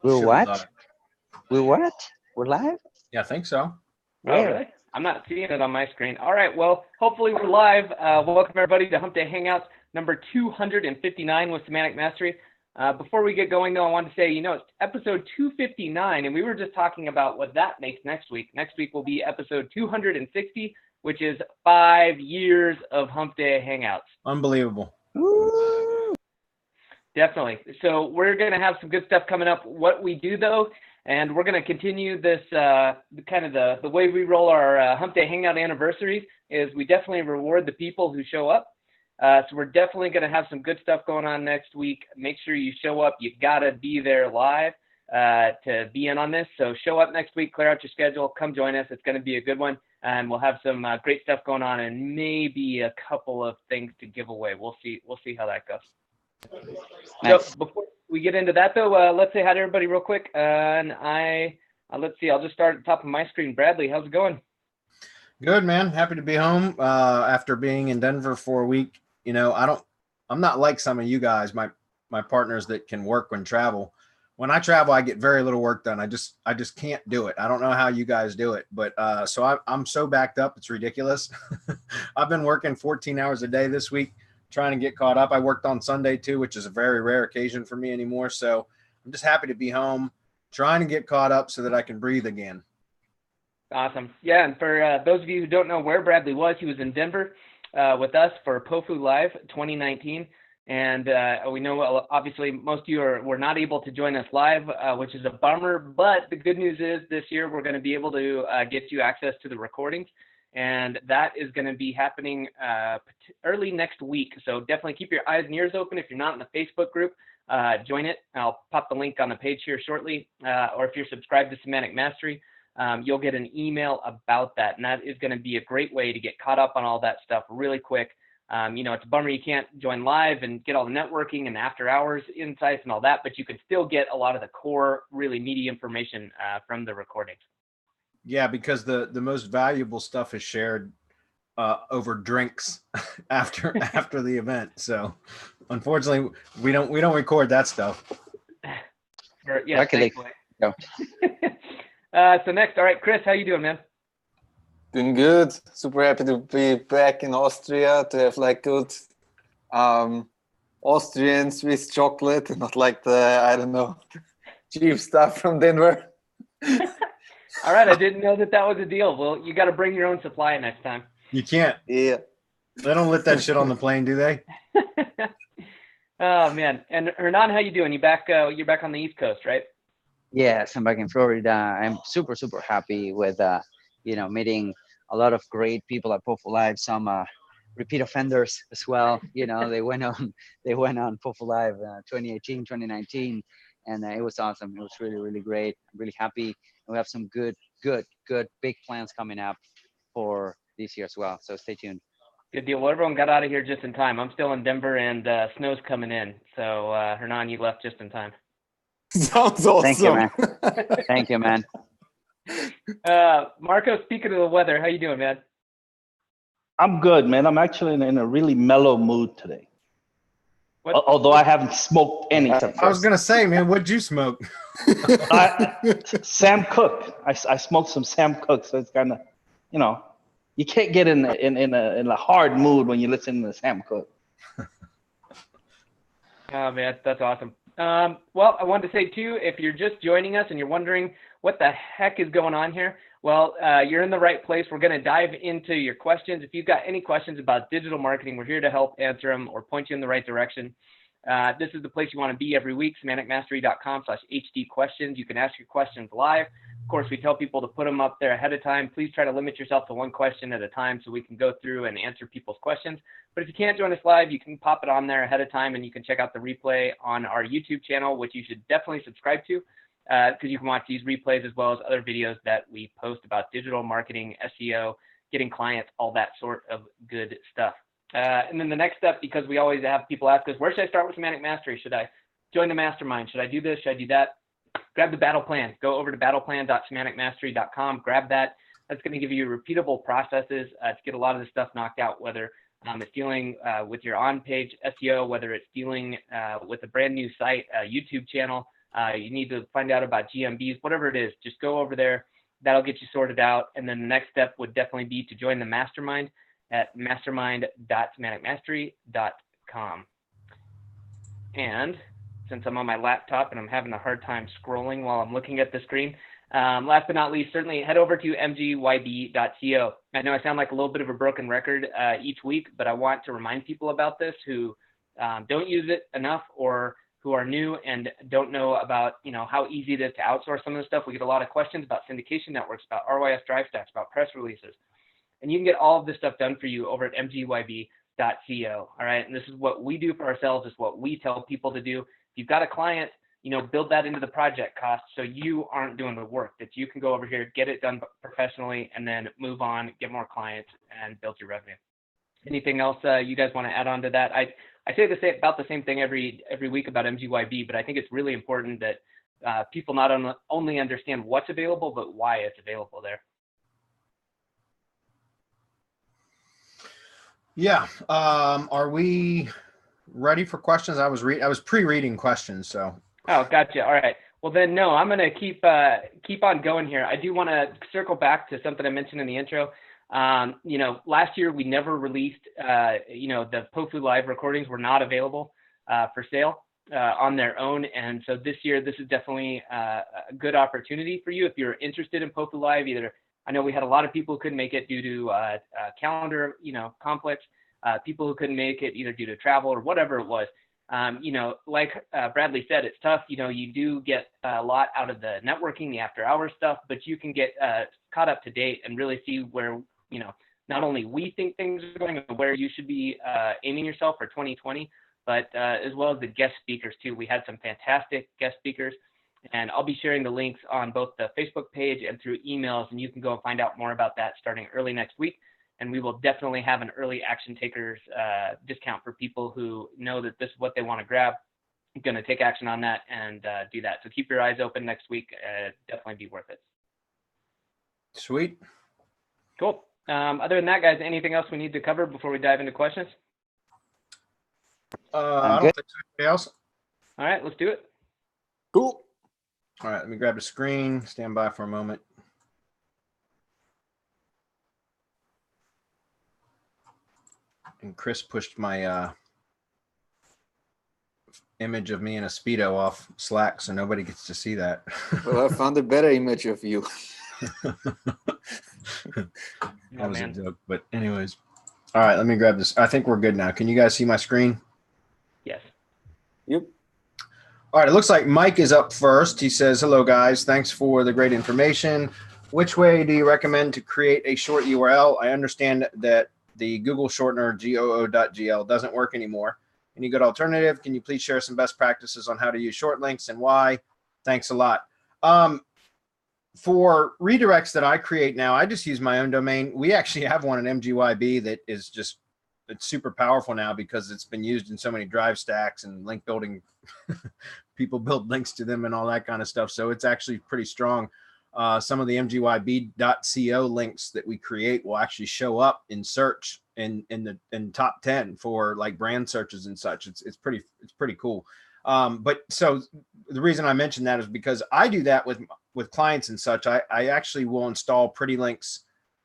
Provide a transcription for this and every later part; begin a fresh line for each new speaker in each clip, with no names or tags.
We're
Should
what?
love it.
We're what? We're live?
Yeah, I think so.
Oh,
Where?
really? I'm not seeing it on my screen. All right, well, hopefully we're live. Welcome, everybody, to Hump Day Hangouts number 259 with Semantic Mastery. Before we get going, though, I wanted to say, it's episode 259, and we were just talking about what that makes next week. Next week will be episode 260, which is 5 years of Hump Day Hangouts.
Unbelievable.
Woo!
Definitely. So we're going to have some good stuff coming up. What we do, though, and we're going to continue this kind of the way we roll our Hump Day Hangout anniversaries is we definitely reward the people who show up. So we're definitely going to have some good stuff going on next week. Make sure you show up. You've got to be there live to be in on this. So show up next week, clear out your schedule, come join us. It's going to be a good one. And we'll have some great stuff going on and maybe a couple of things to give away. We'll see how that goes.
Nice.
So before we get into that, though, let's say hi to everybody real quick. And let's see, I'll just start at the top of my screen. Bradley, how's it going?
Good, man. Happy to be home after being in Denver for a week. I'm not like some of you guys, my partners that can work when travel. When I travel, I get very little work done. I just can't do it. I don't know how you guys do it, but so I'm so backed up. It's ridiculous. I've been working 14 hours a day this week, trying to get caught up. I worked on Sunday too, which is a very rare occasion for me anymore. So I'm just happy to be home, trying to get caught up so that I can breathe again.
Awesome. Yeah, and for those of you who don't know where Bradley was, he was in Denver with us for POFU Live 2019. And we know, obviously, most of you were not able to join us live, which is a bummer. But the good news is this year we're going to be able to get you access to the recordings. And that is going to be happening early next week. So definitely keep your eyes and ears open. If you're not in the Facebook group, join it. I'll pop the link on the page here shortly. Or if you're subscribed to Semantic Mastery, you'll get an email about that. And that is going to be a great way to get caught up on all that stuff really quick. It's a bummer you can't join live and get all the networking and after hours insights and all that, but you can still get a lot of the core, really meaty information from the recordings. Yeah,
because the most valuable stuff is shared over drinks after the event. So unfortunately, we don't record that stuff.
Yeah,
luckily. No.
So next, all right, Chris, how you doing, man?
Doing good. Super happy to be back in Austria, to have like good Austrian Swiss chocolate and not like the, cheap stuff from Denver.
All right, I didn't know that was a deal. Well, you got to bring your own supply next time.
You can't.
Yeah.
They don't let that shit on the plane, do they?
Oh man. And Hernan, how you doing? You're back on the East Coast, right?
Yes, I'm back in Florida. I'm super, super happy with, meeting a lot of great people at POFU Live, some repeat offenders as well. They went on POFU Live 2018, 2019, and it was awesome. It was really, really great. I'm really happy. We have some good big plans coming up for this year as well. So stay tuned.
Good deal. Well, everyone got out of here just in time. I'm still in Denver and snow's coming in. So Hernan, you left just in time.
Sounds awesome.
Thank you, man. Thank you, man.
Marco, speaking of the weather, how you doing, man?
I'm good, man. I'm actually in a really mellow mood today.
What?
Although I haven't smoked any.
I was gonna say, man, what'd you smoke?
Sam Cooke. I smoked some Sam Cooke, so it's kind of, you can't get in a hard mood when you listen to Sam Cooke.
Oh man, that's awesome. Well, I wanted to say too, if you're just joining us and you're wondering what the heck is going on here, well, you're in the right place. We're going to dive into your questions. If you've got any questions about digital marketing, we're here to help answer them or point you in the right direction. This is the place you want to be every week, semanticmastery.com/HD questions. You can ask your questions live. Of course, we tell people to put them up there ahead of time. Please try to limit yourself to one question at a time so we can go through and answer people's questions. But if you can't join us live, you can pop it on there ahead of time and you can check out the replay on our YouTube channel, which you should definitely subscribe to because you can watch these replays as well as other videos that we post about digital marketing, SEO, getting clients, all that sort of good stuff. And then the next step, because we always have people ask us, where should I start with Semantic Mastery? Should I join the mastermind? Should I do this? Should I do that? Grab the BattlePlan. Go over to battleplan.semanticmastery.com. Grab that. That's going to give you repeatable processes to get a lot of this stuff knocked out, whether it's dealing with your on-page SEO, whether it's dealing with a brand new site, YouTube channel, you need to find out about GMBs, whatever it is, just go over there. That'll get you sorted out. And then the next step would definitely be to join the mastermind at mastermind.semanticmastery.com. And since I'm on my laptop and I'm having a hard time scrolling while I'm looking at the screen, last but not least, certainly head over to mgyb.co. I know I sound like a little bit of a broken record each week, but I want to remind people about this who don't use it enough or who are new and don't know about, how easy it is to outsource some of the stuff. We get a lot of questions about syndication networks, about RYS drive stacks, about press releases. And you can get all of this stuff done for you over at mgyb.co. All right. And this is what we do for ourselves. It's what we tell people to do. If you've got a client, build that into the project cost so you aren't doing the work, that you can go over here, get it done professionally, and then move on, get more clients, and build your revenue. Anything else you guys want to add on to that? I say about the same thing every week about MGYB, but I think it's really important that people not only understand what's available, but why it's available there.
Yeah. Are we ready for questions? I was pre-reading questions, so.
Oh, gotcha. All right. Well, then, no, I'm going to keep on going here. I do want to circle back to something I mentioned in the intro. Last year we never released, the POFU Live recordings were not available for sale on their own. And so this year, this is definitely a good opportunity for you if you're interested in POFU Live. I know we had a lot of people who couldn't make it due to calendar, conflicts, people who couldn't make it either due to travel or whatever it was. Like Bradley said, it's tough. You do get a lot out of the networking, the after hours stuff, but you can get caught up to date and really see where, not only we think things are going and where you should be aiming yourself for 2020, but as well as the guest speakers too. We had some fantastic guest speakers, and I'll be sharing the links on both the Facebook page and through emails, and you can go and find out more about that starting early next week. And we will definitely have an early action takers discount for people who know that this is what they want to grab. I'm going to take action on that and do that. So keep your eyes open next week. Definitely be worth it.
Sweet.
Cool. Other than that, guys, anything else we need to cover before we dive into questions?
I don't think so. Anybody else?
All right, let's do it.
Cool.
All right, let me grab the screen. Stand by for a moment. And Chris pushed my image of me in a Speedo off Slack, so nobody gets to see that.
Well, I found a better image of you.
That was a joke, but anyways. All right, let me grab this. I think we're good now. Can you guys see my screen?
Yes.
Yep.
All right, it looks like Mike is up first. He says, hello, guys. Thanks for the great information. Which way do you recommend to create a short URL? I understand that the Google shortener goo.gl doesn't work anymore. Any good alternative? Can you please share some best practices on how to use short links and why? Thanks a lot. For redirects that I create now, I just use my own domain. We actually have one in MGYB that is just, it's super powerful now because it's been used in so many drive stacks and link building. People build links to them and all that kind of stuff. So it's actually pretty strong. Some of the mgyb.co links that we create will actually show up in search in top 10 for like brand searches and such. It's pretty cool. But so the reason I mentioned that is because I do that with clients and such. I actually will install Pretty Links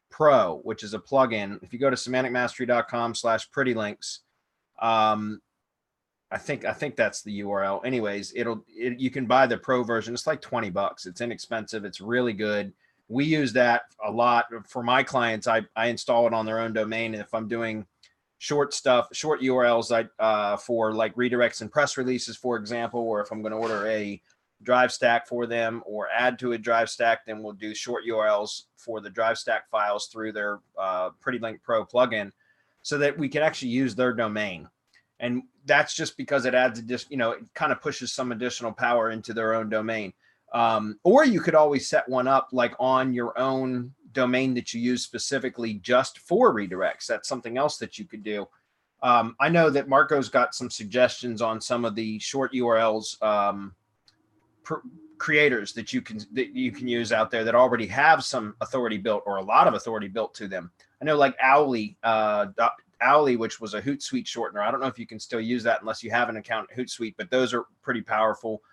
Pro, which is a plugin. If you go to semanticmastery.com/prettylinks, I think that's the URL. Anyways, you can buy the pro version. It's like $20. It's inexpensive. It's really good. We use that a lot for my clients. I install it on their own domain. And if I'm doing short URLs, for like redirects and press releases, for example, or if I'm going to order a drive stack for them or add to a drive stack, then we'll do short URLs for the drive stack files through their Pretty Link Pro plugin so that we can actually use their domain. And that's just because it adds it kind of pushes some additional power into their own domain. Or you could always set one up like on your own domain that you use specifically just for redirects. That's something else that you could do. I know that Marco's got some suggestions on some of the short URLs creators that you can use out there that already have some authority built or a lot of authority built to them. I know like Owly, which was a Hootsuite shortener. I don't know if you can still use that unless you have an account at Hootsuite, but those are pretty powerful.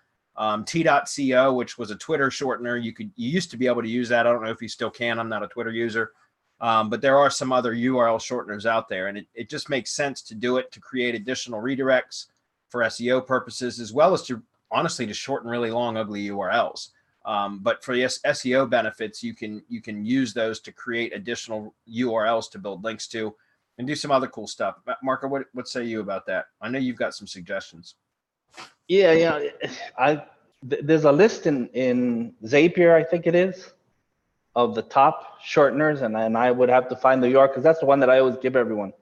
T.co, which was a Twitter shortener. You used to be able to use that. I don't know if you still can. I'm not a Twitter user. But there are some other URL shorteners out there, and it just makes sense to do it to create additional redirects for SEO purposes, as well as to honestly to shorten really long, ugly URLs. But for the SEO benefits, you can use those to create additional URLs to build links to and do some other cool stuff. Marco, what say you about that? I know you've got some suggestions.
Yeah. There's a list in Zapier, I think it is, of the top shorteners, and I would have to find the URL because that's the one that I always give everyone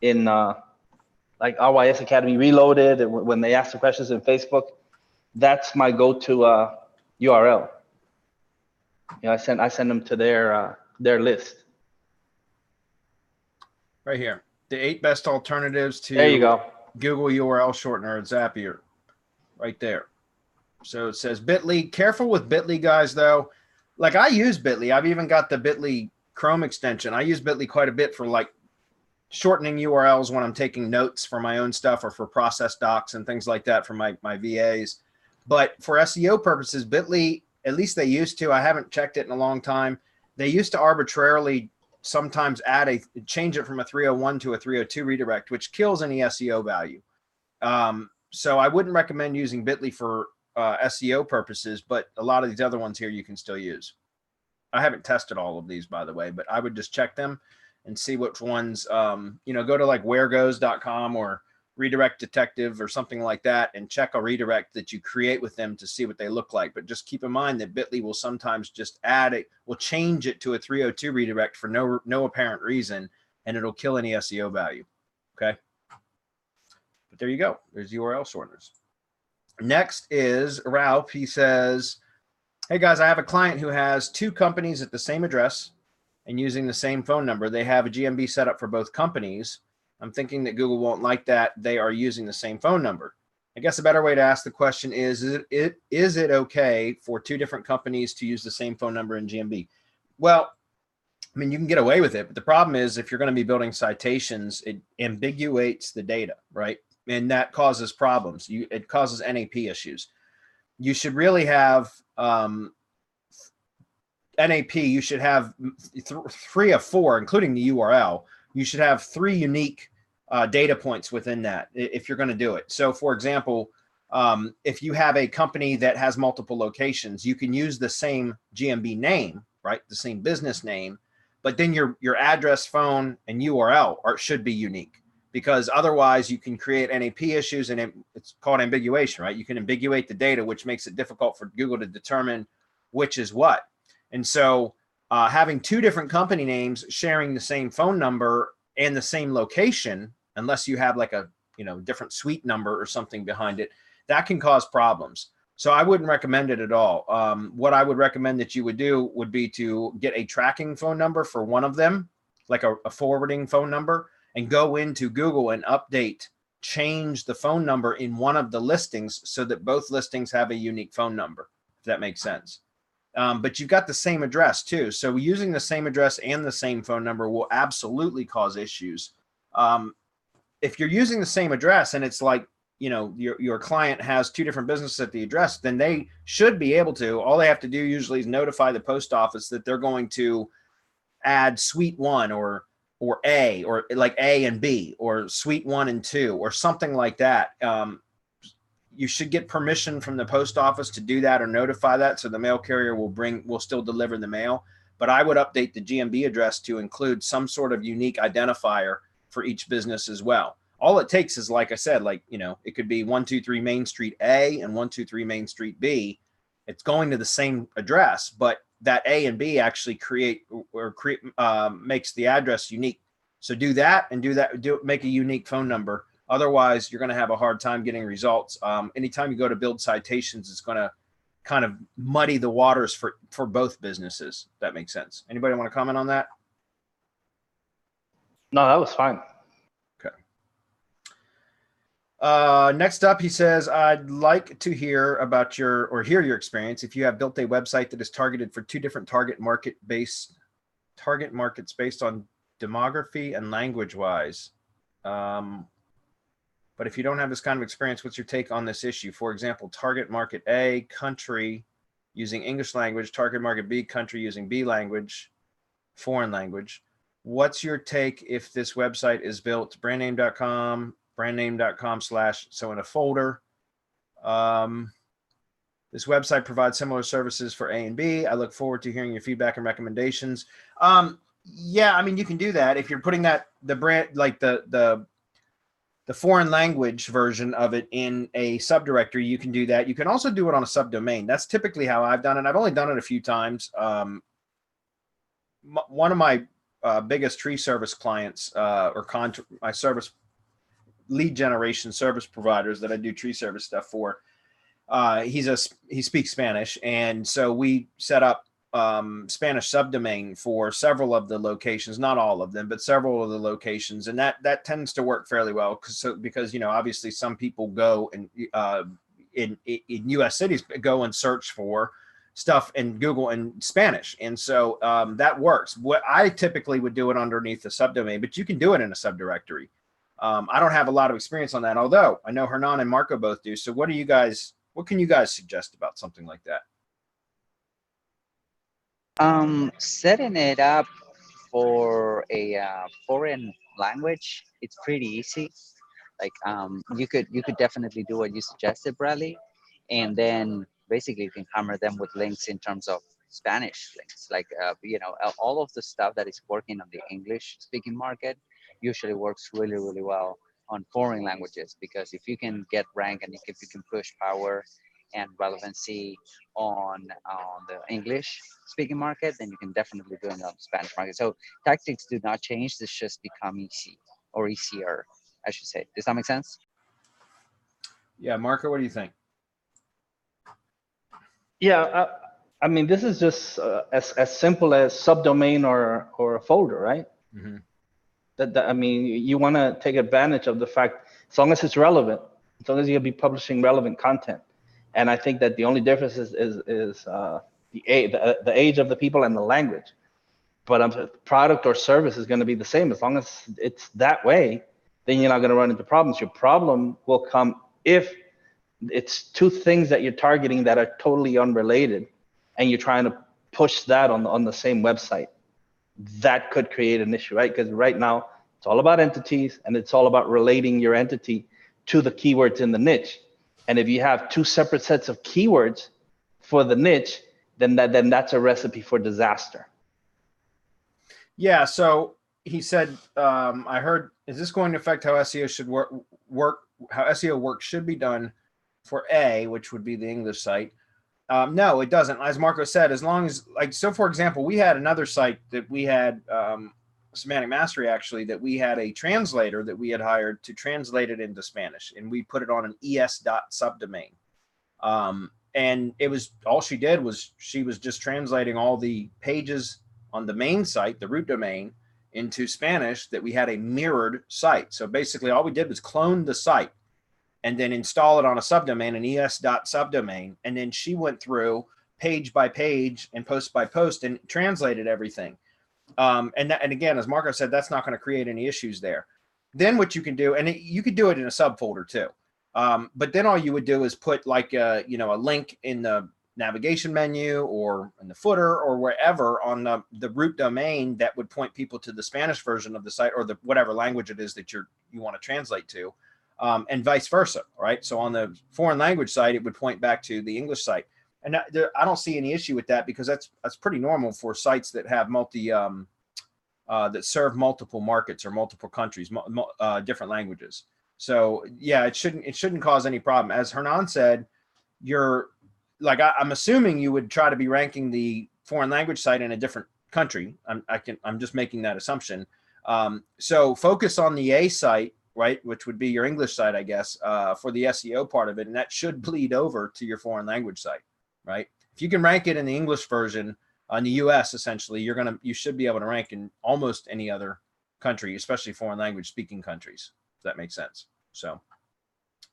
in like RYS Academy Reloaded, and when they ask the questions in Facebook. That's my go-to URL. I send them to their list.
Right here, the 8 best alternatives to
there you go.
Google URL shortener at Zapier, right there. So it says Bitly. Careful with Bitly, guys, though. Like, I use Bitly. I've even got the Bitly Chrome extension. I use Bitly quite a bit for like shortening URLs when I'm taking notes for my own stuff or for process docs and things like that for my VAs. But for SEO purposes, Bitly, at least they used to, I haven't checked it in a long time. They used to arbitrarily sometimes change it from a 301 to a 302 redirect, which kills any SEO value. So I wouldn't recommend using Bitly for SEO purposes, but a lot of these other ones here you can still use. I haven't tested all of these, by the way, but I would just check them and see which ones, go to like wheregoes.com or Redirect Detective or something like that and check a redirect that you create with them to see what they look like. But just keep in mind that Bitly will sometimes just will change it to a 302 redirect for no apparent reason, and it'll kill any SEO value. Okay. But there you go. There's URL shorteners. Next is Ralph. He says, hey guys, I have a client who has 2 companies at the same address and using the same phone number. They have a GMB set up for both companies. I'm thinking that Google won't like that they are using the same phone number. I guess a better way to ask the question is it okay for 2 different companies to use the same phone number in GMB? Well, I mean, you can get away with it, but the problem is if you're going to be building citations, it ambiguates the data, right? And that causes problems. It causes NAP issues. You should really have NAP. You should have 3 of 4, including the URL. You should have 3 unique data points within that if you're going to do it. So, for example, if you have a company that has multiple locations, you can use the same GMB name, right? The same business name, but then your address, phone, and URL should be unique, because otherwise you can create NAP issues, and it's called ambiguation, right? You can ambiguate the data, which makes it difficult for Google to determine which is what. And so having 2 different company names sharing the same phone number and the same location, unless you have like a different suite number or something behind it, that can cause problems. So I wouldn't recommend it at all. What I would recommend that you would do would be to get a tracking phone number for one of them, like a forwarding phone number, and go into Google and change the phone number in one of the listings so that both listings have a unique phone number, if that makes sense. But you've got the same address too. So using the same address and the same phone number will absolutely cause issues. If you're using the same address and it's like, your client has 2 different businesses at the address, then they should be able to, all they have to do usually is notify the post office that they're going to add suite 1 or A, or like A and B, or suite 1 and 2, or something like that. You should get permission from the post office to do that or notify that, so the mail carrier will still deliver the mail. But I would update the GMB address to include some sort of unique identifier for each business as well. All it takes is, like I said, it could be 123 Main Street A and 123 Main Street B. It's going to the same address, but that A and B actually makes the address unique. So do that and make a unique phone number. Otherwise, you're going to have a hard time getting results. Anytime you go to build citations, it's going to kind of muddy the waters for both businesses. If that makes sense. Anybody want to comment on that?
No, that was fine.
Okay. Next up, he says, I'd like to hear about hear your experience if you have built a website that is targeted for 2 different target markets based on demography and language wise. But if you don't have this kind of experience, what's your take on this issue? For example, target market A, country using English language, target market B, country using B language, foreign language. What's your take if this website is built brandname.com, brandname.com / so in a folder? This website provides similar services for A and B. I look forward to hearing your feedback and recommendations. Yeah, I mean, you can do that if you're putting that the brand like the foreign language version of it in a subdirectory. You can do that. You can also do it on a subdomain. That's typically how I've done it. I've only done it a few times. One of my biggest tree service clients my service lead generation service providers that I do tree service stuff for. He speaks Spanish, and so we set up Spanish subdomain for several of the locations, not all of them, but several of the locations, and that tends to work fairly well because obviously some people go and in U.S. cities go and search for stuff in Google in Spanish, and so that works. What I typically would do it underneath the subdomain, but you can do it in a subdirectory. I don't have a lot of experience on that, although I know Hernan and Marco both do. So what can you guys suggest about something like that?
Setting it up for a foreign language, it's pretty easy. Like you could definitely do what you suggested, Bradley, and then basically you can hammer them with links in terms of Spanish links. Like all of the stuff that is working on the English speaking market usually works really, really well on foreign languages, because if you can get rank and if you can push power and relevancy on the English speaking market, then you can definitely do it on the Spanish market. So tactics do not change. This just become easy or easier, I should say. Does that make sense?
Yeah, Marco, what do you think?
Yeah, I mean, this is just as simple as subdomain or a folder, right?
Mm-hmm.
I mean, you want to take advantage of the fact, as long as it's relevant, as long as you'll be publishing relevant content. And I think that the only difference is the age of the people and the language. But a product or service is going to be the same. As long as it's that way, then you're not going to run into problems. Your problem will come if it's two things that you're targeting that are totally unrelated, and you're trying to push that on the same website. That could create an issue, right? Because right now it's all about entities, and it's all about relating your entity to the keywords in the niche. And if you have two separate sets of keywords for the niche, then that's a recipe for disaster.
Yeah. So he said, I heard, is this going to affect how SEO should work? How SEO work should be done for A, which would be the English site? No, it doesn't. As Marco said, as long as for example, we had another site that we had, Semantic Mastery, actually, that we had a translator that we had hired to translate it into Spanish, and we put it on an es.subdomain. And it was, all she did was she was just translating all the pages on the main site, the root domain, into Spanish, that we had a mirrored site. So basically all we did was clone the site and then install it on a subdomain, an es.subdomain. And then she went through page by page and post by post and translated everything. And again, as Marco said, that's not going to create any issues there. Then what you can do, and you could do it in a subfolder too. But then all you would do is put like a link in the navigation menu or in the footer or wherever on the root domain that would point people to the Spanish version of the site, or the whatever language it is that you want to translate to, and vice versa, right? So on the foreign language site, it would point back to the English site. And I don't see any issue with that, because that's pretty normal for sites that have that serve multiple markets or multiple countries, different languages. So yeah, it shouldn't cause any problem. As Hernan said, I'm assuming you would try to be ranking the foreign language site in a different country. I'm just making that assumption. So focus on the A site, right, which would be your English site, I guess, for the SEO part of it, and that should bleed over to your foreign language site, right? If you can rank it in the English version in the US, essentially, you should be able to rank in almost any other country, especially foreign language speaking countries, if that makes sense. So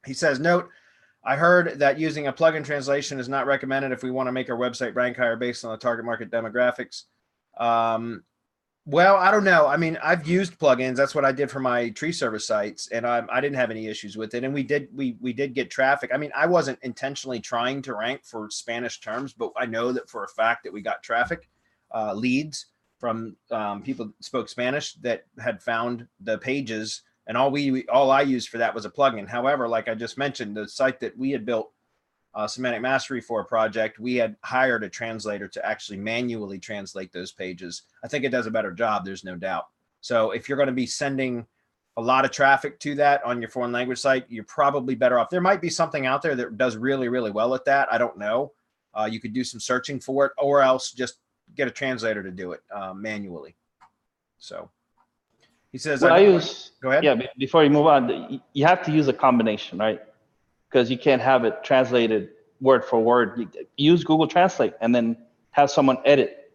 he says, note, I heard that using a plugin translation is not recommended if we want to make our website rank higher based on the target market demographics. Well, I don't know. I mean, I've used plugins. That's what I did for my tree service sites, and I didn't have any issues with it. And we did get traffic. I mean, I wasn't intentionally trying to rank for Spanish terms, but I know that for a fact that we got traffic leads from people that spoke Spanish that had found the pages, and all I used for that was a plugin. However, like I just mentioned, the site that we had built, Semantic Mastery, for a project, we had hired a translator to actually manually translate those pages. I think it does a better job, there's no doubt. So if you're going to be sending a lot of traffic to that on your foreign language site, you're probably better off. There might be something out there that does really, really well at that. I don't know. You could do some searching for it, or else just get a translator to do it manually. So he says,
Well,
go ahead.
Yeah, before you move on, you have to use a combination, right? Because you can't have it translated word for word. Use Google Translate and then have someone edit,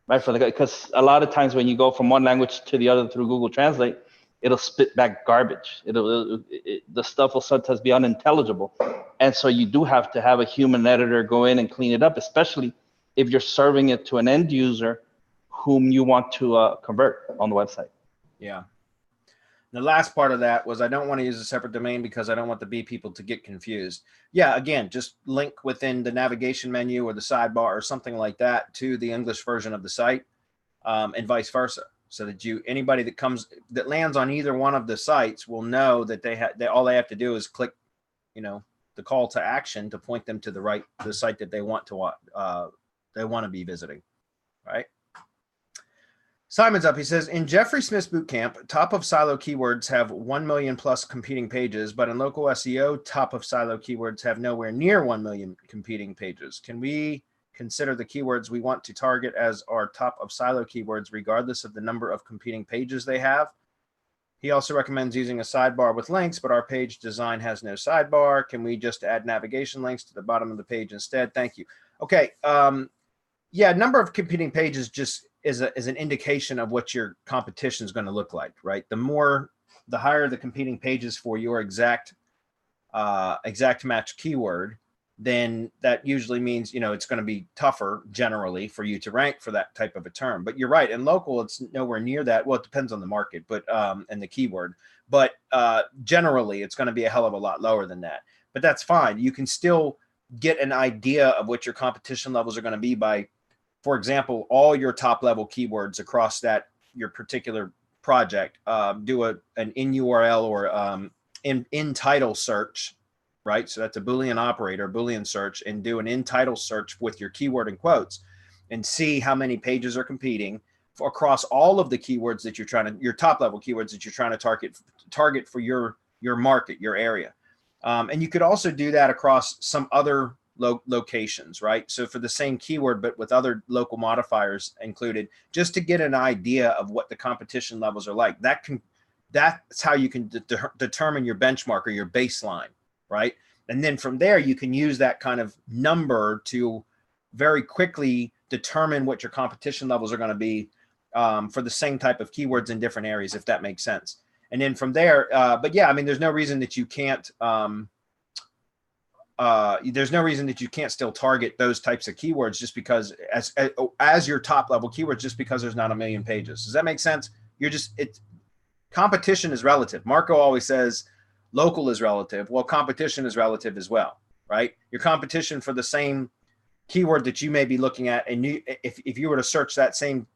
right? Because a lot of times when you go from one language to the other through Google Translate, it'll spit back garbage. The stuff will sometimes be unintelligible. And so you do have to have a human editor go in and clean it up, especially if you're serving it to an end user whom you want to convert on the website.
Yeah. The last part of that was, I don't want to use a separate domain because I don't want the B people to get confused. Yeah, again, just link within the navigation menu or the sidebar or something like that to the English version of the site, and vice versa, so that anybody that lands on either one of the sites will know that all they have to do is click, the call to action to point them to the site that they want to be visiting, right? Simon's up. He says, in Jeffrey Smith's bootcamp, top of silo keywords have 1 million plus competing pages, but in local SEO, top of silo keywords have nowhere near 1 million competing pages. Can we consider the keywords we want to target as our top of silo keywords, regardless of the number of competing pages they have? He also recommends using a sidebar with links, but our page design has no sidebar. Can we just add navigation links to the bottom of the page instead? Thank you. Okay. Yeah, number of competing pages just is an indication of what your competition is going to look like, right? The higher the competing pages for your exact match keyword, then that usually means, it's going to be tougher generally for you to rank for that type of a term. But you're right. In local, it's nowhere near that. Well, it depends on the market, but and the keyword. But generally, it's going to be a hell of a lot lower than that. But that's fine. You can still get an idea of what your competition levels are going to be by, for example, all your top level keywords across your particular project. Do an in URL or in title search, right? So that's a Boolean operator, Boolean search, and do an in title search with your keyword in quotes, and see how many pages are competing across all of the keywords that your top level keywords that you're trying to target for your market, your area. And you could also do that across some other locations, right? So for the same keyword, but with other local modifiers included, just to get an idea of what the competition levels are like. That's how you can determine your benchmark or your baseline, right? And then from there, you can use that kind of number to very quickly determine what your competition levels are going to be for the same type of keywords in different areas, if that makes sense. And then from there, but yeah, I mean, there's no reason that you can't still target those types of keywords just because as your top level keywords, just because there's not 1 million pages. Does that make sense? Competition is relative. Marco always says local is relative. Well, competition is relative as well, right? Your competition for the same keyword that you may be looking at, and if you were to search that same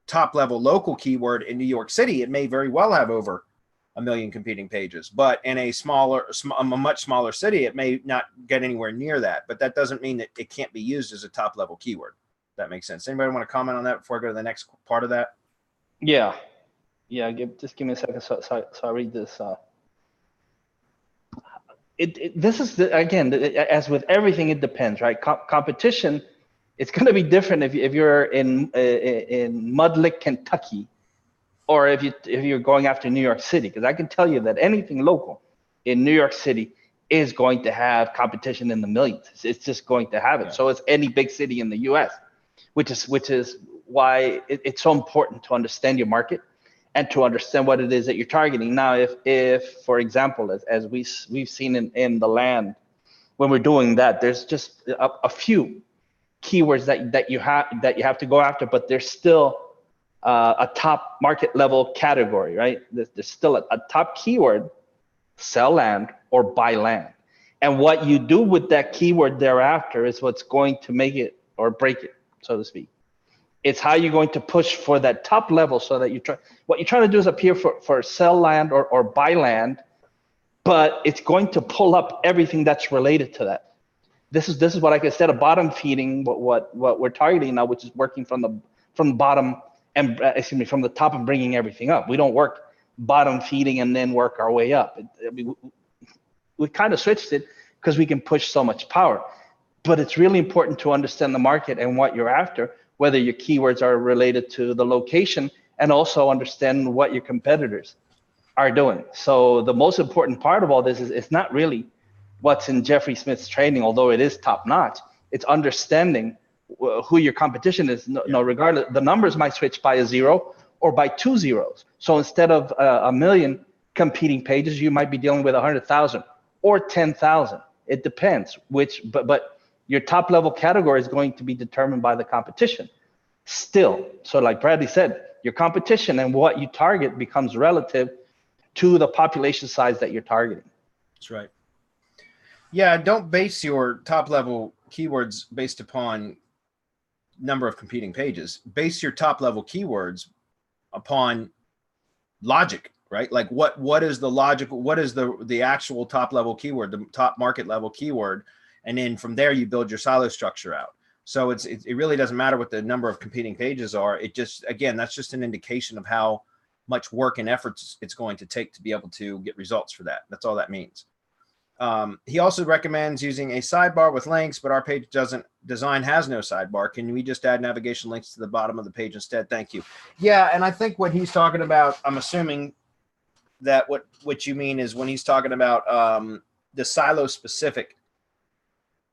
top level local keyword in New York City, it may very well have over 1 million competing pages, but in a much smaller city, it may not get anywhere near that. But that doesn't mean that it can't be used as a top level keyword. If that makes sense. Anybody want to comment on that before I go to the next part of that?
Yeah. Just give me a second. So I read this. This is again, as with everything, it depends, right? Competition, it's going to be different if you're in Mudlick, Kentucky, or if you're going after New York City, because I can tell you that anything local in New York City is going to have competition in the millions. It's just going to have it. Yeah. So it's any big city in the U.S., which is why it's so important to understand your market and to understand what it is that you're targeting. Now, if for example, as we've seen in the land, when we're doing that, there's just a few keywords that you have to go after, but there's still a top market level category, right? There's still a top keyword, sell land or buy land. And what you do with that keyword thereafter is what's going to make it or break it, so to speak. It's how you're going to push for that top level so that what you're trying to do is appear for sell land or buy land, but it's going to pull up everything that's related to that. This is what, like I said, a bottom feeding, what we're targeting now, which is working from the bottom and from the top and bringing everything up. We don't work bottom feeding and then work our way up. We kind of switched it because we can push so much power, but it's really important to understand the market and what you're after, whether your keywords are related to the location, and also understand what your competitors are doing. So the most important part of all this is it's not really what's in Jeffrey Smith's training, although it is top notch. It's understanding who your competition is. No, regardless, the numbers might switch by a 0 or by 2 zeros. So instead of a million competing pages, you might be dealing with 100,000 or 10,000. It depends but your top level category is going to be determined by the competition still. So like Bradley said, your competition and what you target becomes relative to the population size that you're targeting.
That's right. Yeah, don't base your top level keywords based upon number of competing pages. Base your top level keywords upon logic, right? Like what is the logical, what is the actual top level keyword, the top market level keyword, and then from there you build your silo structure out. So it really doesn't matter what the number of competing pages are. It just, again, that's just an indication of how much work and effort it's going to take to be able to get results for that. That's all that means. He also recommends using a sidebar with links, but our page design has no sidebar. Can we just add navigation links to the bottom of the page instead? Thank you. Yeah, and I think what he's talking about, I'm assuming that what you mean is when he's talking about the silo specific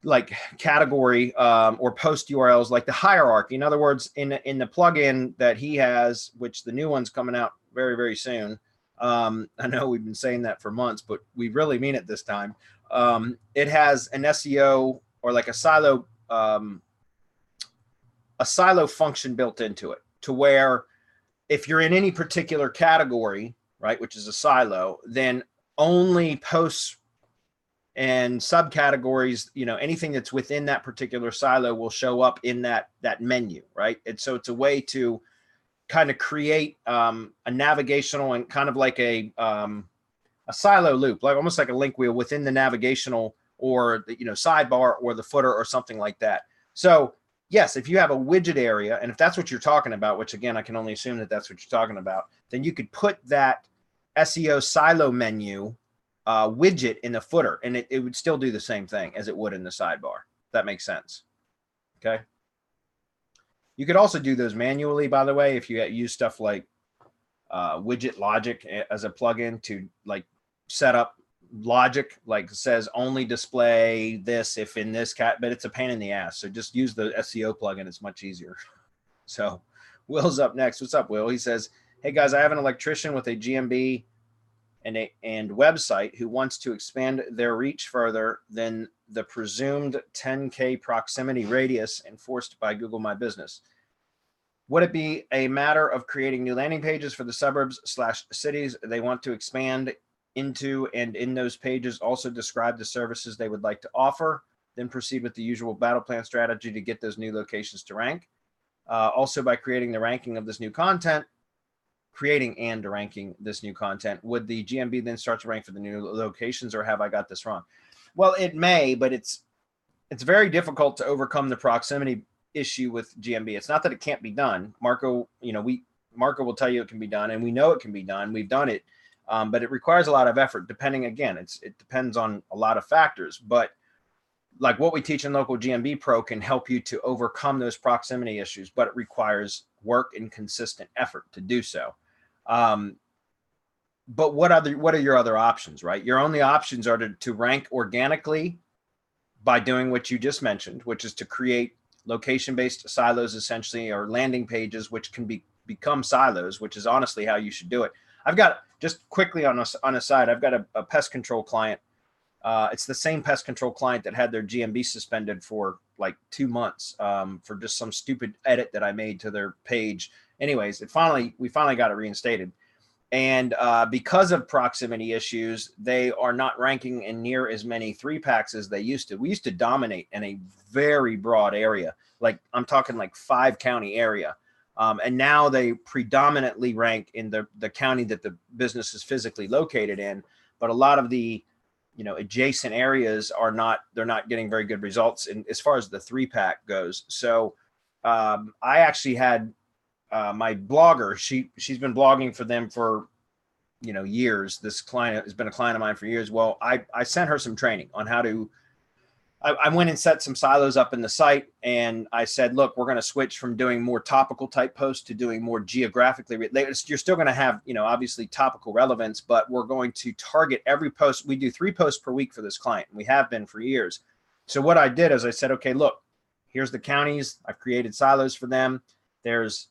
like category or post URLs, like the hierarchy. In other words, in the plugin that he has, which the new one's coming out very, very soon. I know we've been saying that for months, but we really mean it this time. It has an SEO or like a silo function built into it, to where if you're in any particular category, right, which is a silo, then only posts and subcategories, anything that's within that particular silo will show up in that menu, right? And so it's a way to kind of create a navigational and kind of like a silo loop, like almost like a link wheel within the navigational or the sidebar or the footer or something like that. So yes, if you have a widget area, and if that's what you're talking about, which again I can only assume that that's what you're talking about, then you could put that SEO silo menu widget in the footer, and it would still do the same thing as it would in the sidebar. That makes sense. Okay. You could also do those manually, by the way, if you use stuff like widget logic as a plugin to like set up logic, like says only display this if in this but it's a pain in the ass. So just use the SEO plugin. It's much easier. So Will's up next. What's up, Will? He says, hey guys, I have an electrician with a GMB and website who wants to expand their reach further than the presumed 10K proximity radius enforced by Google My Business. Would it be a matter of creating new landing pages for the suburbs/cities they want to expand into, and in those pages also describe the services they would like to offer, then proceed with the usual BattlePlan strategy to get those new locations to rank? Also, by creating the ranking of this new content, would the GMB then start to rank for the new locations, or have I got this wrong? Well, it may, but it's very difficult to overcome the proximity issue with GMB. It's not that it can't be done. Marco will tell you it can be done, and we know it can be done. We've done it, but it requires a lot of effort. Depending, again, it depends on a lot of factors. But like what we teach in Local GMB Pro can help you to overcome those proximity issues, but it requires work and consistent effort to do so. But what are your other options, right? Your only options are to rank organically by doing what you just mentioned, which is to create location-based silos, essentially, or landing pages, which can become silos, which is honestly how you should do it. I've got, just quickly on a side, I've got a pest control client. It's the same pest control client that had their GMB suspended for like 2 months for just some stupid edit that I made to their page. anyways, we finally got it reinstated. And because of proximity issues, they are not ranking in near as many 3-packs as they used to. We used to dominate in a very broad area. Like I'm talking like 5-county area. And now they predominantly rank in the county that the business is physically located in. But a lot of the, adjacent areas they're not getting very good results as far as the 3-pack goes. So I actually had my blogger, she's been blogging for them for, years. This client has been a client of mine for years. Well, I sent her some training on how to, I went and set some silos up in the site, and I said, look, we're going to switch from doing more topical type posts to doing more geographically. You're still going to have, obviously topical relevance, but we're going to target every post. We do 3 posts per week for this client. And we have been for years. So what I did is I said, okay, look, here's the counties. I've created silos for them. There's,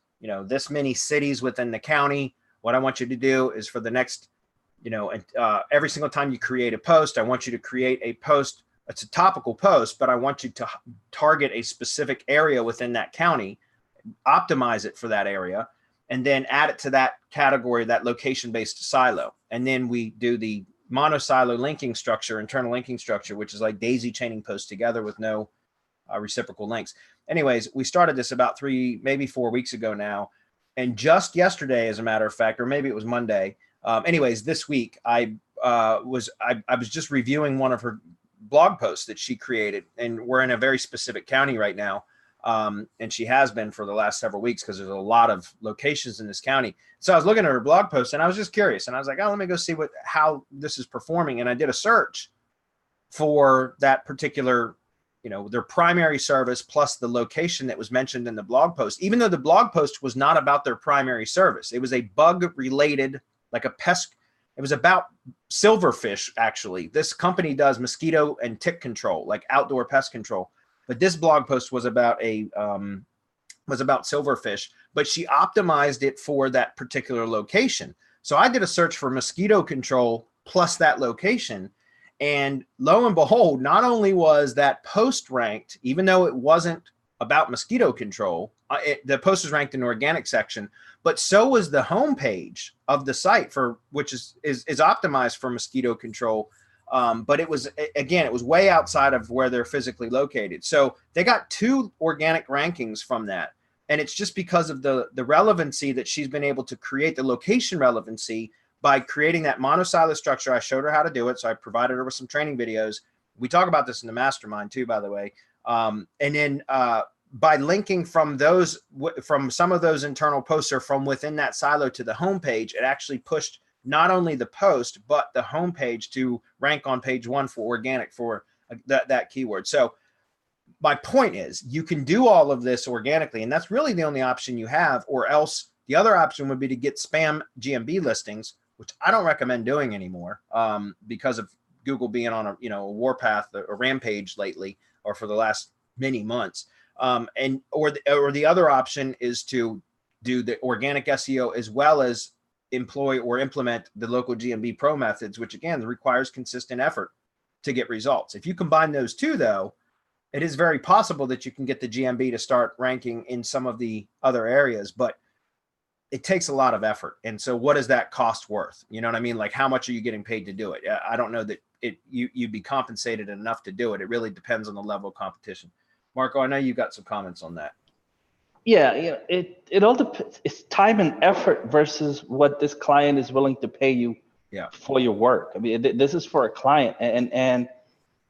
this many cities within the county. What I want you to do is for the next, every single time you create a post, I want you to create a post. It's a topical post, but I want you to target a specific area within that county, optimize it for that area, and then add it to that category, that location-based silo. And then we do the monosilo linking structure, internal linking structure, which is like daisy chaining posts together with no reciprocal links. Anyways, we started this about 3, maybe 4 weeks ago now. And just yesterday, as a matter of fact, or maybe it was Monday. Anyways, this week, I was just reviewing one of her blog posts that she created, and we're in a very specific county right now. And she has been for the last several weeks because there's a lot of locations in this county. So I was looking at her blog post and I was just curious, and I was like, oh, let me go see how this is performing. And I did a search for that particular, their primary service plus the location that was mentioned in the blog post, even though the blog post was not about their primary service. It was a bug related, like a pest. It was about silverfish, actually. This company does mosquito and tick control, like outdoor pest control. But this blog post was about silverfish, but she optimized it for that particular location. So I did a search for mosquito control plus that location. And lo and behold, not only was that post ranked, even though it wasn't about mosquito control, the post was ranked in the organic section, but so was the homepage of the site which is optimized for mosquito control. But it was way outside of where they're physically located. So they got 2 organic rankings from that. And it's just because of the relevancy that she's been able to create, the location relevancy, by creating that monosilo structure. I showed her how to do it. So I provided her with some training videos. We talk about this in the mastermind too, by the way. And then by linking from some of those internal posts or from within that silo to the homepage, it actually pushed not only the post, but the homepage to rank on page 1 for organic for that keyword. So my point is, you can do all of this organically, and that's really the only option you have, or else the other option would be to get spam GMB listings, which I don't recommend doing anymore because of Google being on a warpath, a rampage lately, or for the last many months. Or the other option is to do the organic SEO as well as employ or implement the local GMB Pro methods, which again requires consistent effort to get results. If you combine those 2, though, it is very possible that you can get the GMB to start ranking in some of the other areas, but it takes a lot of effort. And so what is that cost worth? You know what I mean? Like, how much are you getting paid to do it? I don't know that you'd be compensated enough to do it. It really depends on the level of competition. Marco, I know you got some comments on that.
Yeah, it all depends. It's time and effort versus what this client is willing to pay you for your work. I mean, this is for a client, and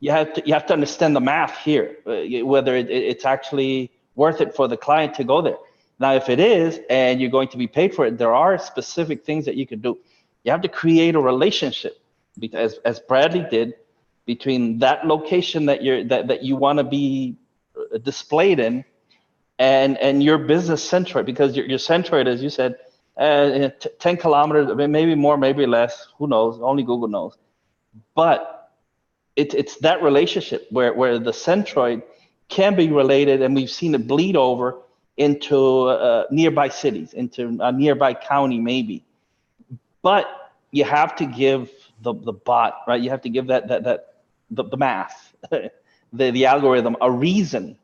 you have to understand the math here, whether it's actually worth it for the client to go there. Now, if it is, and you're going to be paid for it, there are specific things that you can do. You have to create a relationship, because as Bradley did, between that location that you want to be displayed in, and your business centroid, because your centroid, as you said, 10 kilometers, maybe more, maybe less, who knows? Only Google knows. But it's that relationship where the centroid can be related, and we've seen it bleed over into nearby cities, into a nearby county maybe. But you have to give the bot, right? You have to give the math, the algorithm, a reason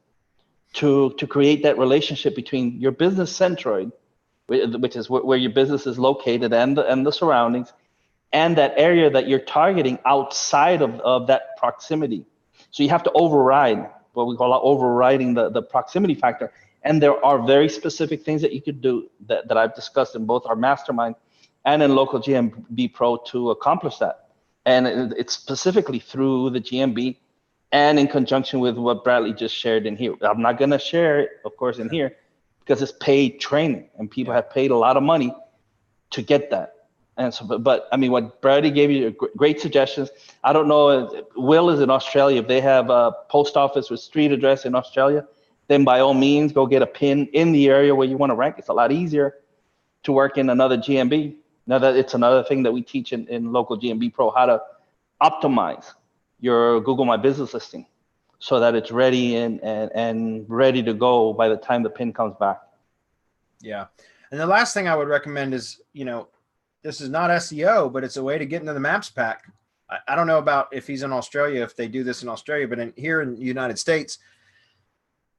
to create that relationship between your business centroid which is where your business is located and the surroundings, and that area that you're targeting outside of that proximity. So you have to override what we call overriding the proximity factor. And there are very specific things that you could do that I've discussed in both our mastermind and in local GMB Pro to accomplish that. And it's specifically through the GMB and in conjunction with what Bradley just shared in here. I'm not going to share it, of course, in here because it's paid training and people have paid a lot of money to get that. And so, but I mean, what Bradley gave you great suggestions. I don't know, Will is in Australia. If they have a post office with street address in Australia, then by all means, go get a pin in the area where you want to rank. It's a lot easier to work in another GMB. Now that it's another thing that we teach in local GMB Pro, how to optimize your Google My Business listing so that it's ready and ready to go by the time the pin comes back.
Yeah. And the last thing I would recommend is, this is not SEO, but it's a way to get into the maps pack. I don't know about if he's in Australia, if they do this in Australia, but here in the United States,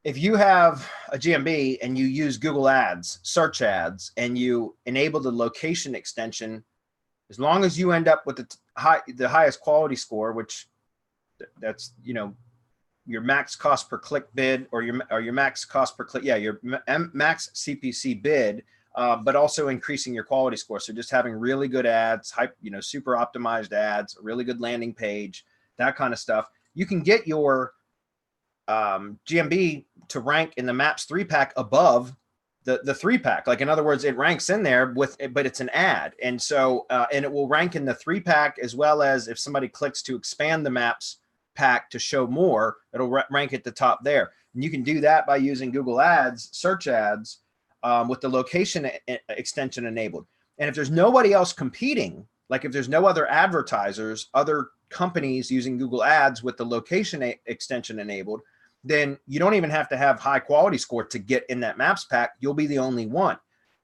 if you have a GMB and you use Google Ads, search ads, and you enable the location extension, as long as you end up with the highest quality score, which that's, your max cost per click bid or your max cost per click. Yeah. Your max CPC bid, but also increasing your quality score. So just having really good ads, super optimized ads, a really good landing page, that kind of stuff. You can get your GMB to rank in the Maps 3-pack above the 3-pack. Like, in other words, it ranks in there but it's an ad. And so, and it will rank in the 3-pack as well as if somebody clicks to expand the Maps pack to show more, it'll rank at the top there. And you can do that by using Google Ads, search ads, with the location extension enabled. And if there's nobody else competing, like if there's no other advertisers, other companies using Google Ads with the location extension enabled, then you don't even have to have high quality score to get in that maps pack. You'll be the only one.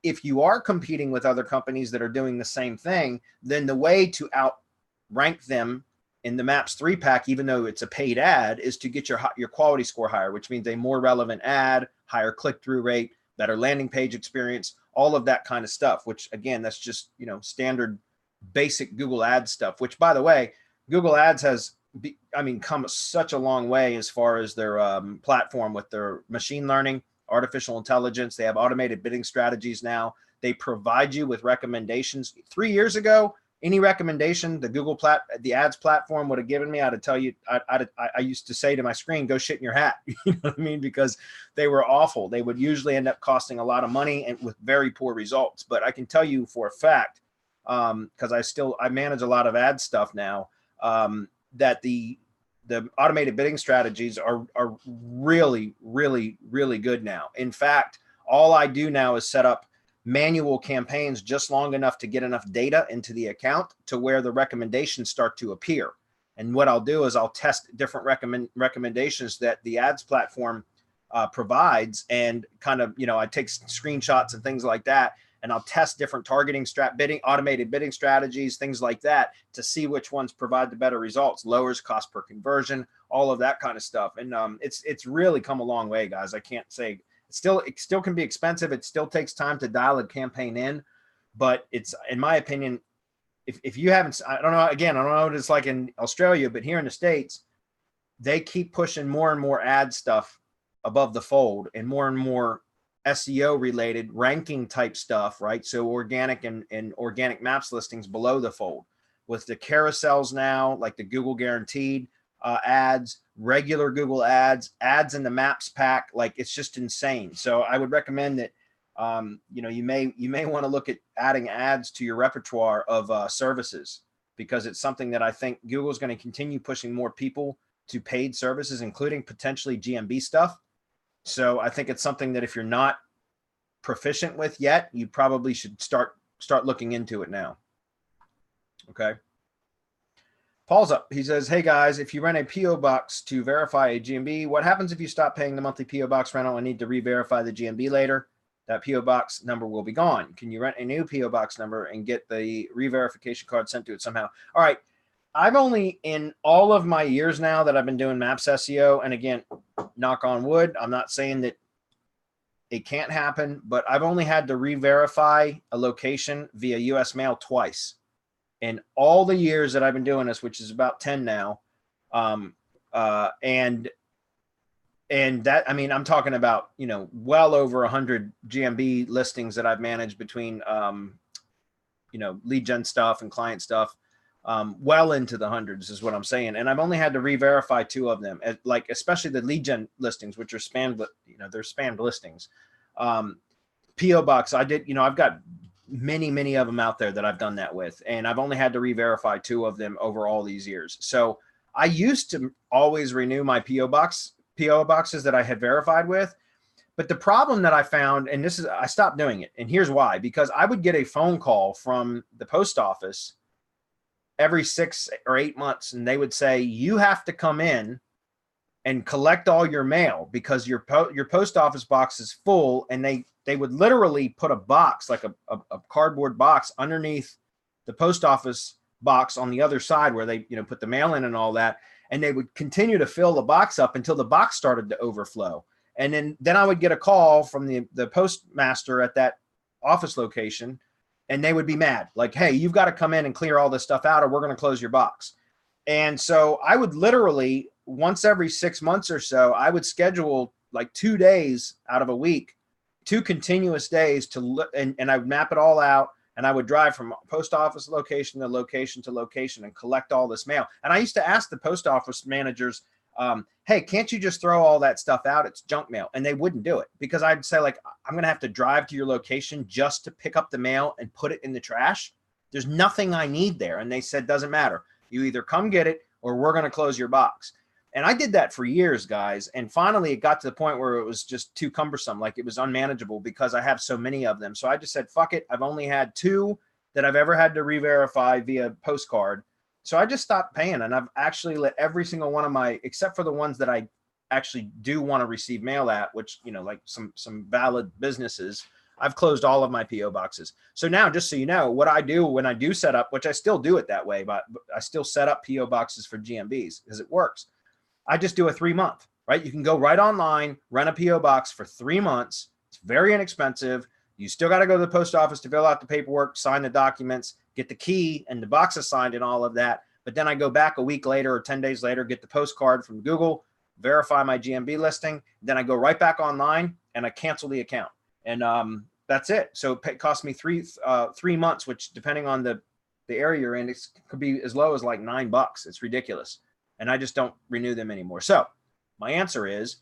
If you are competing with other companies that are doing the same thing, then the way to outrank them in the Maps 3-pack, even though it's a paid ad, is to get your quality score higher, which means a more relevant ad, higher click-through rate, better landing page experience, all of that kind of stuff, which again, that's just, standard basic Google Ads stuff, which, by the way, Google Ads has, come such a long way as far as their platform with their machine learning, artificial intelligence. They have automated bidding strategies now. They provide you with recommendations. 3 years ago, any recommendation the ads platform would have given me, I'd tell you, I used to say to my screen, go shit in your hat. You know what I mean? Because they were awful. They would usually end up costing a lot of money and with very poor results. But I can tell you for a fact, because I manage a lot of ad stuff now, that the automated bidding strategies are really, really, really good now. In fact, all I do now is set up manual campaigns just long enough to get enough data into the account to where the recommendations start to appear. And what I'll do is I'll test different recommendations that the ads platform provides, and kind of, I take screenshots and things like that, and I'll test different targeting automated bidding strategies, things like that, to see which ones provide the better results, lowers cost per conversion, all of that kind of stuff. And it's really come a long way, guys. I can't say. It still can be expensive. It still takes time to dial a campaign in, but it's, in my opinion, if you haven't, I don't know what it's like in Australia, but here in the States, they keep pushing more and more ad stuff above the fold and more SEO related ranking type stuff, right? So organic and organic maps listings below the fold with the carousels now, like the Google guaranteed ads, regular Google ads in the maps pack. Like, it's just insane. So I would recommend that, you may want to look at adding ads to your repertoire of services, because it's something that I think Google's going to continue pushing more people to paid services, including potentially GMB stuff. So I think it's something that if you're not proficient with yet, you probably should start looking into it now. Okay. Paul's up. He says, hey guys, if you rent a PO box to verify a GMB, what happens if you stop paying the monthly PO box rental and need to re-verify the GMB later? That PO box number will be gone. Can you rent a new PO box number and get the re-verification card sent to it somehow? All right. I've only, in all of my years now that I've been doing Maps SEO, and again, knock on wood, I'm not saying that it can't happen, but I've only had to re-verify a location via US mail twice. In all the years that I've been doing this, which is about 10 now. And that, I mean, I'm talking about, you know, well over 100 GMB listings that I've managed between, you know, lead gen stuff and client stuff, well into the hundreds is what I'm saying. And I've only had to re-verify 2 of them, like, especially the lead gen listings, which are spammed, you know, they're spammed listings. PO box, I did, you know, I've got many of them out there that I've done that with, and I've only had to re-verify 2 of them over all these years. So I used to always renew my PO boxes that I had verified with. But the problem that I found, and this is, I stopped doing it, and here's why, because I would get a phone call from the post office every 6 or 8 months, and they would say, you have to come in and collect all your mail because your post office box is full. And they would literally put a box, like a cardboard box, underneath the post office box on the other side where they, you know, put the mail in and all that. And they would continue to fill the box up until the box started to overflow. And then I would get a call from the postmaster at that office location, and they would be mad, like, hey, you've got to come in and clear all this stuff out or we're going to close your box. And so I would literally, once every 6 months or so, I would schedule like 2 days out of a week, 2 continuous days and I would map it all out. And I would drive from post office location to location to location and collect all this mail. And I used to ask the post office managers, hey, can't you just throw all that stuff out? It's junk mail. And they wouldn't do it, because I'd say, like, I'm going to have to drive to your location just to pick up the mail and put it in the trash. There's nothing I need there. And they said, doesn't matter. You either come get it or we're going to close your box. And I did that for years, guys. And finally, it got to the point where it was just too cumbersome. Like, it was unmanageable because I have so many of them. So I just said, fuck it. I've only had 2 that I've ever had to re-verify via postcard. So I just stopped paying. And I've actually let every single one of my, except for the ones that I actually do want to receive mail at, which, you know, like some valid businesses, I've closed all of my PO boxes. So now, just so you know, what I do when I do set up, which I still do it that way, but I still set up PO boxes for GMBs because it works. I just do a 3-month, right? You can go right online, rent a PO box for 3 months. It's very inexpensive. You still got to go to the post office to fill out the paperwork, sign the documents, get the key and the box assigned and all of that. But then I go back a week later or 10 days later, get the postcard from Google, verify my GMB listing. Then I go right back online and I cancel the account. And that's it. So it cost me 3 months, which, depending on the area you're in, it could be as low as like $9. It's ridiculous. And I just don't renew them anymore. So my answer is,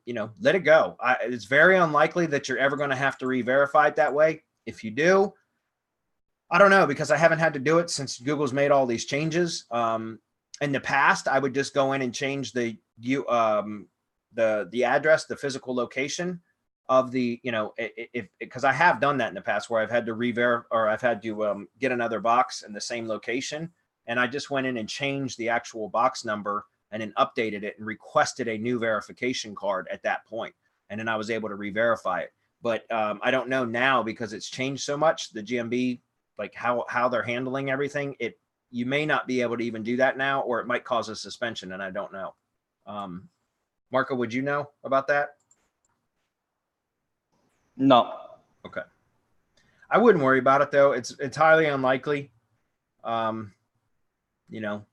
you know, let it go. It's very unlikely that you're ever going to have to re-verify it that way. If you do, I don't know, because I haven't had to do it since Google's made all these changes. In the past, I would just go in and change the address, the physical location of the, you know, because I have done that in the past where I've had to re-verify, or I've had to get another box in the same location. And I just went in and changed the actual box number and then updated it and requested a new verification card at that point. And then I was able to re-verify it. But I don't know now, because it's changed so much, the GMB, like how they're handling everything. You may not be able to even do that now, or it might cause a suspension, and I don't know. Marco, would you know about that?
No.
Okay. I wouldn't worry about it, though. It's highly unlikely. You know,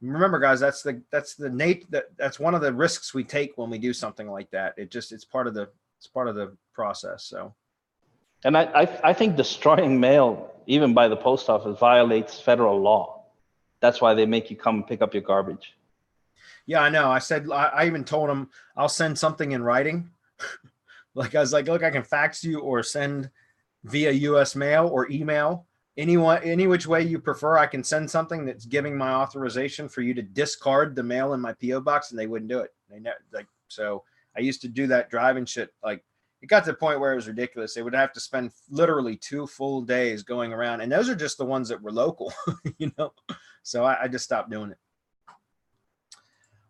remember, guys, that's one of the risks we take when we do something like that. It's part of the process. So,
And I think destroying mail, even by the post office, violates federal law. That's why they make you come pick up your garbage.
Yeah, I know. I even told them I'll send something in writing. Like, I was like, look, I can fax you or send via US mail or email. Any which way you prefer, I can send something that's giving my authorization for you to discard the mail in my PO box, and they wouldn't do it. They never, like, so I used to do that driving shit. Like, it got to the point where it was ridiculous. They would have to spend literally 2 full days going around, and those are just the ones that were local, you know. So I just stopped doing it.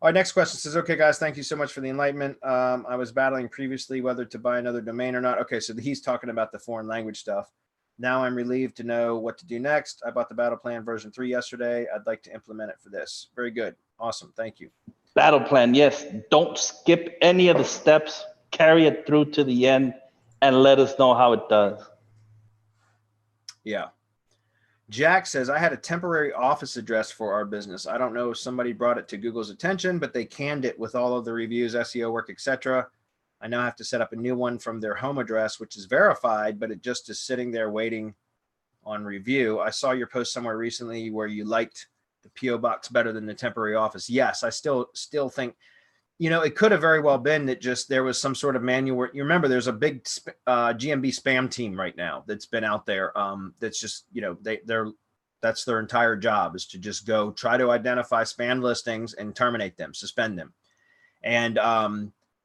All right, next question says, okay, guys, thank you so much for the enlightenment. I was battling previously whether to buy another domain or not. Okay, so he's talking about the foreign language stuff. Now I'm relieved to know what to do next. I bought the BattlePlan version 3 yesterday. I'd like to implement it for this. Very good. Awesome. Thank you.
BattlePlan, yes. Don't skip any of the steps. carry it through to the end and let us know how it does.
Yeah. Jack says, I had a temporary office address for our business. I don't know if somebody brought it to Google's attention, but they canned it with all of the reviews, SEO work, etc. I now have to set up a new one from their home address, which is verified, but it just is sitting there waiting on review. I saw your post somewhere recently where you liked the PO box better than the temporary office. Yes, I still think, you know, it could have very well been that just there was some sort of manual. You remember there's a big GMB spam team right now that's been out there. That's just, you know, that's their entire job, is to just go try to identify spam listings and terminate them, suspend them. And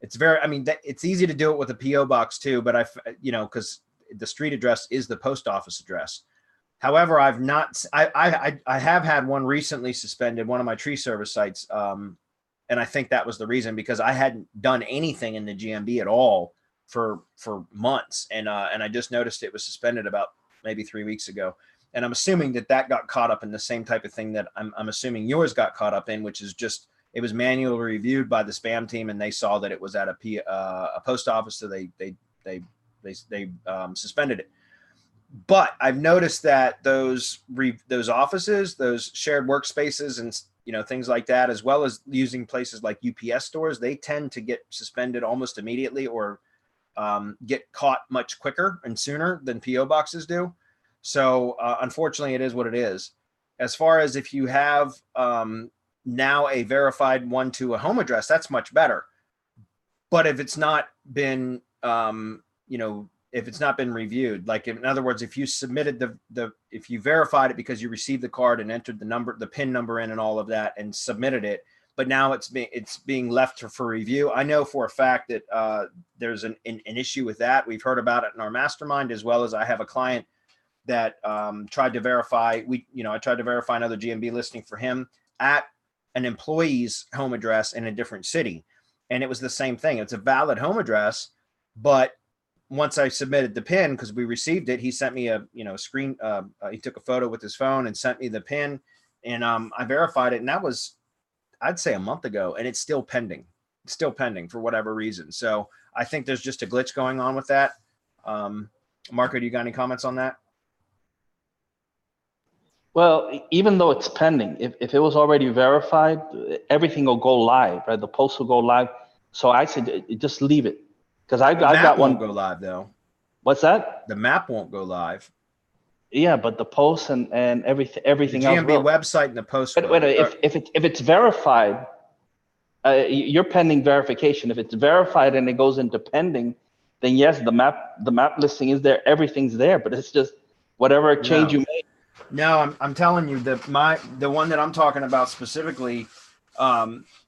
it's very, I mean, it's easy to do it with a PO box too, but you know, because the street address is the post office address. However, I have had one recently suspended, one of my tree service sites. And I think that was the reason, because I hadn't done anything in the GMB at all for months. And I just noticed it was suspended about maybe 3 weeks ago. And I'm assuming that got caught up in the same type of thing that I'm assuming yours got caught up in, which is just, it was manually reviewed by the spam team, and they saw that it was at a post office. So they suspended it. But I've noticed that those offices, those shared workspaces, and you know, things like that, as well as using places like UPS stores, they tend to get suspended almost immediately, or get caught much quicker and sooner than PO boxes do. So unfortunately, it is what it is. As far as if you have now a verified one to a home address, that's much better. But if it's not been, you know, if it's not been reviewed, like in other words, if you submitted if you verified it because you received the card and entered the PIN number in and all of that and submitted it, but now it's being left for review. I know for a fact that there's an issue with that. We've heard about it in our mastermind, as well as I have a client that tried to verify. I tried to verify another GMB listing for him at an employee's home address in a different city, and it was the same thing. It's a valid home address, but once I submitted the PIN, because we received it, he sent me a screen. He took a photo with his phone and sent me the PIN, and I verified it, and that was, I'd say, a month ago, and it's still pending. It's still pending for whatever reason. So I think there's just a glitch going on with that. Marco, do you got any comments on that?
Well, even though it's pending, if it was already verified, everything will go live, right? The post will go live. So I said, just leave it. Because I've got one.
Won't go live though.
What's that?
The map won't go live.
Yeah, but the post and everything
the
else.
The GMB website and the post.
Wait, if it's verified, you're pending verification. If it's verified and it goes into pending, then yes, the map listing is there. Everything's there, but it's just whatever change you make.
No, I'm telling you that the one that I'm talking about specifically,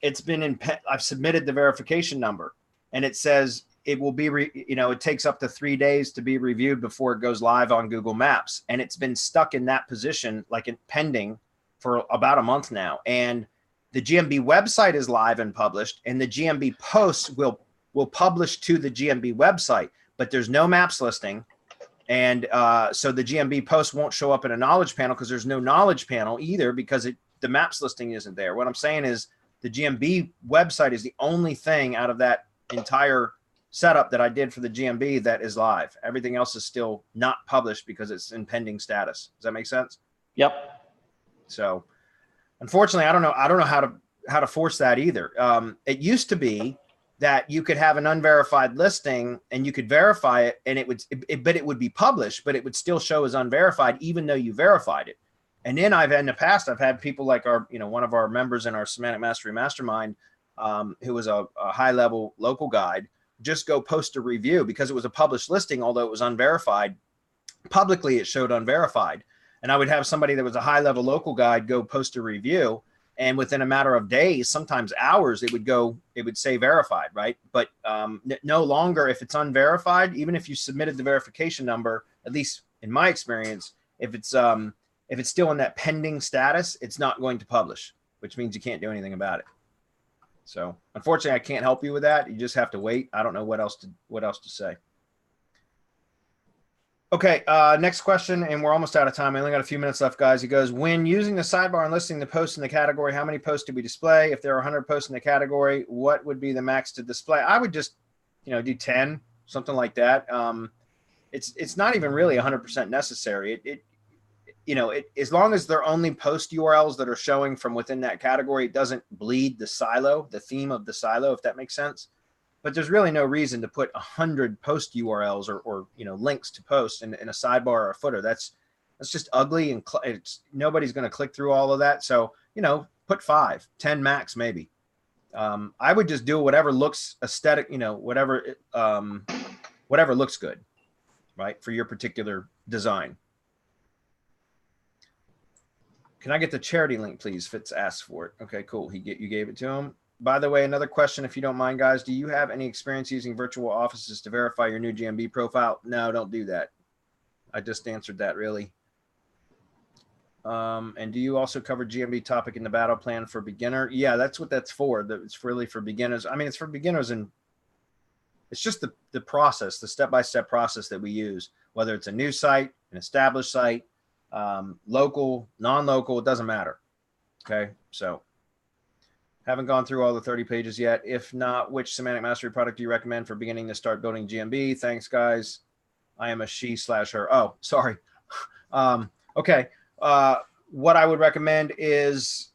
it's been I've submitted the verification number, and it says it will be, it takes up to 3 days to be reviewed before it goes live on Google Maps. And it's been stuck in that position, like in pending, for about a month now. And the GMB website is live and published, and the GMB posts will publish to the GMB website, but there's no maps listing. And so the GMB post won't show up in a knowledge panel, because there's no knowledge panel either, because the maps listing isn't there. What I'm saying is the GMB website is the only thing out of that entire setup that I did for the GMB that is live. Everything else is still not published because it's in pending status. Does that make sense?
Yep.
So unfortunately, I don't know how to force that either. It used to be that you could have an unverified listing and you could verify it, and it would be published, but it would still show as unverified even though you verified it. And then in the past, I've had people like one of our members in our Semantic Mastery Mastermind, who was a high-level local guide, just go post a review because it was a published listing, although it was unverified. Publicly, it showed unverified. And I would have somebody that was a high-level local guide go post a review, and within a matter of days, sometimes hours, it would say verified, right? But no longer, if it's unverified, even if you submitted the verification number, at least in my experience, if it's still in that pending status, it's not going to publish, which means you can't do anything about it. So unfortunately, I can't help you with that. You just have to wait. I don't know what else to say. Okay, next question, and we're almost out of time. I only got a few minutes left, guys. He goes, when using the sidebar and listing the posts in the category, how many posts do we display? If there are 100 posts in the category, what would be the max to display? I would just do 10, something like that. It's not even really 100% necessary. As long as they're only post URLs that are showing from within that category, it doesn't bleed the silo, the theme of the silo, if that makes sense. But there's really no reason to put 100 post URLs or links to post in a sidebar or a footer. That's just ugly, and nobody's going to click through all of that. So, put 5, 10 max maybe. I would just do whatever looks aesthetic, whatever looks good, right, for your particular design. Can I get the charity link, please? Fitz asked for it. Okay, cool. You gave it to him. By the way, another question, if you don't mind, guys. Do you have any experience using virtual offices to verify your new GMB profile? No, don't do that. I just answered that, really. And do you also cover GMB topic in the battle plan for beginner? Yeah, that's what that's for. It's really for beginners. I mean, it's for beginners, and it's just the process, the step-by-step process that we use, whether it's a new site, an established site, local, non-local, it doesn't matter. Okay, so haven't gone through all the 30 pages yet. If not, which Semantic Mastery product do you recommend for beginning to start building GMB? Thanks, guys. I am a she/her. Oh, sorry. Okay. What I would recommend is,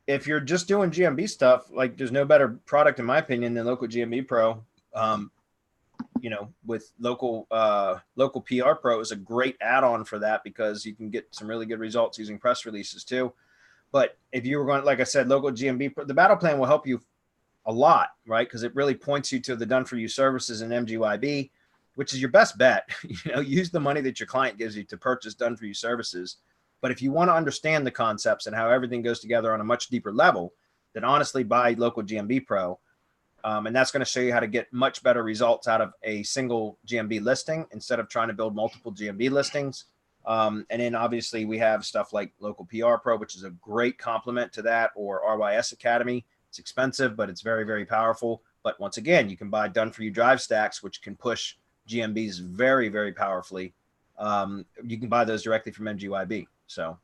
if you're just doing GMB stuff, like, there's no better product in my opinion than Local GMB Pro. With local PR Pro is a great add-on for that, because you can get some really good results using press releases too. But if you were going, like I said, Local GMB Pro, the battle plan will help you a lot, right? Because it really points you to the done for you services and MGYB, which is your best bet. Use the money that your client gives you to purchase done for you services. But if you want to understand the concepts and how everything goes together on a much deeper level, then honestly buy Local GMB Pro. And that's going to show you how to get much better results out of a single GMB listing instead of trying to build multiple GMB listings. And then obviously we have stuff like Local PR Pro, which is a great complement to that, or RYS Academy. It's expensive, but it's very, very powerful. But once again, you can buy done for you drive stacks, which can push GMBs very, very powerfully. You can buy those directly from MGYB. So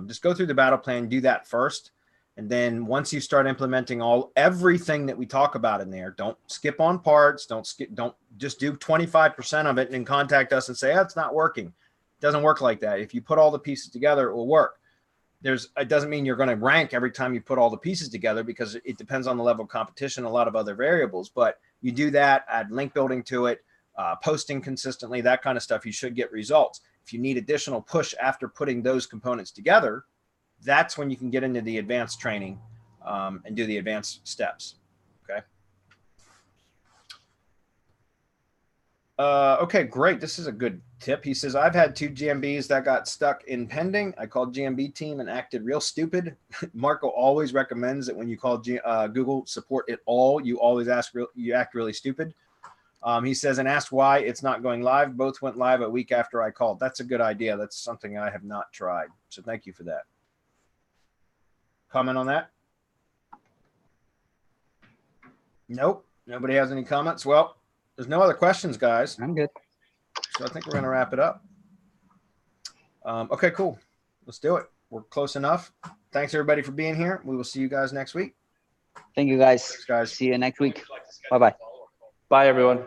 just go through the battle plan, do that first. And then once you start implementing everything that we talk about in there, don't skip on parts. Don't just do 25% of it and then contact us and say, oh, it's not working. It doesn't work like that. If you put all the pieces together, it will work. It doesn't mean you're going to rank every time you put all the pieces together, because it depends on the level of competition, a lot of other variables. But you do that, add link building to it, posting consistently, that kind of stuff, you should get results. If you need additional push after putting those components together, that's when you can get into the advanced training and do the advanced steps. Okay. Okay, great. This is a good tip. He says, I've had 2 GMBs that got stuck in pending. I called GMB team and acted real stupid. Marco always recommends that when you call Google support at all, you always you act really stupid. He says, and asked why it's not going live. Both went live a week after I called. That's a good idea. That's something I have not tried. So thank you for that. Comment on that? Nope. Nobody has any comments. Well, there's no other questions, guys.
I'm good.
So I think we're going to wrap it up. Okay, cool. Let's do it. We're close enough. Thanks, everybody, for being here. We will see you guys next week.
Thank you, guys.
Thanks, guys.
See you next week. Bye-bye.
Bye, everyone.